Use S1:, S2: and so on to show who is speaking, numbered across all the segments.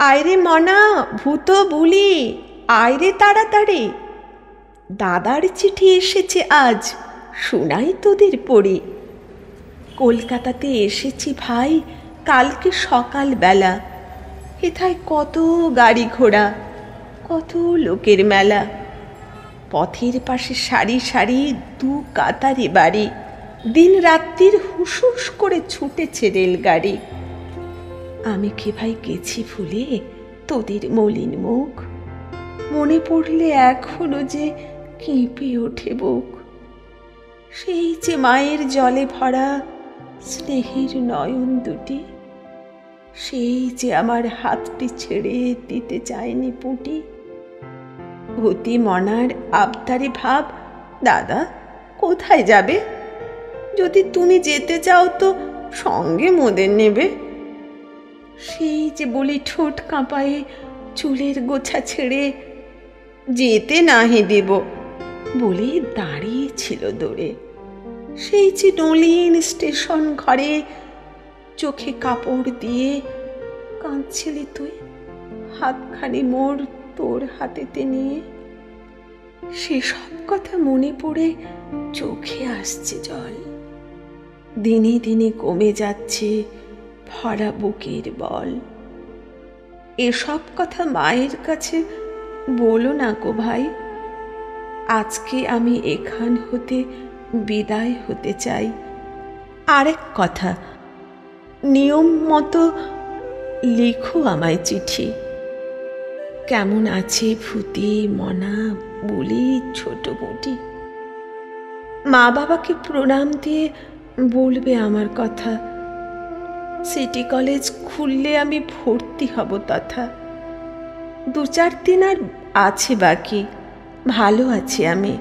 S1: আয়রে মনা, ভূত বুলি, আয়রে তাড়াতাড়ি। দাদার চিঠি এসেছে আজ, শোনাই তোদের পড়ে। কলকাতাতে এসেছি ভাই কালকে সকালবেলা। হেথায় কত গাড়ি ঘোড়া, কত লোকের মেলা। পথের পাশে সারি সারি দু কাতারে বাড়ি। দিন রাত্রির হুসুস করে ছুটেছে রেলগাড়ি। আমি কি ভাই গেছি ভুলে তোদের মলিন মুখ? মনে পড়লে এখনো যে কেঁপে ওঠে বুক। সেই যে মায়ের জলে ভরা স্নেহের নয়ন দুটি, সেই যে আমার হাতটি ছেড়ে দিতে চায়নি পুঁটি। ভূতি মনার আবদারে ভাব, দাদা কোথায় যাবে? যদি তুমি যেতে চাও তো সঙ্গে মোদের নেবে। সেই যে বলি ঠোঁট কাঁপায়ে চুলের গোছা ছেড়ে, যেতে নাহি দেব বলে দাঁড়িয়েছিল দৌড়ে। সেই যে নলিন স্টেশন ঘরে চোখে কাপড় দিয়ে কাঁদছিলি তুই, হাতখানি মোর তোর হাতেতে নিয়ে। সেসব কথা মনে পড়ে চোখে আসছে জল। দিনে দিনে কমে যাচ্ছে ভরা বুকের বল। এসব কথা মায়ের কাছে বলো না গো ভাই। আজকে আমি এখান হতে বিদায় হতে চাই। আরেক কথা, নিয়ম মতো লিখো আমায় চিঠি। কেমন আছে ভূতি মনা বলি ছোট বুটি? মা বাবাকে প্রণাম দিয়ে বলবে আমার কথা। সিটি কলেজ খুললে আমি ভর্তি হব তথা। 2-4 দিন আর আছে বাকি, ভালো আছি আমি।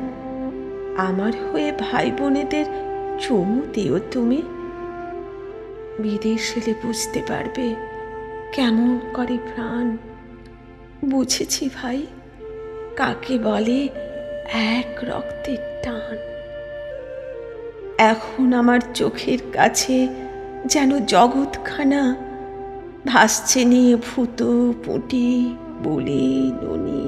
S1: আমার হয়ে ভাই বোনেদের চুমু দিও তুমি। বিদেশ এলে বুঝতে পারবে কেমন করে প্রাণ। বুঝেছি ভাই কাকে বলে এক রক্তের টান। এখন আমার চোখের কাছে যেন জগৎখানা ভাসছে নিয়ে ভূত পুঁটি বলি ননি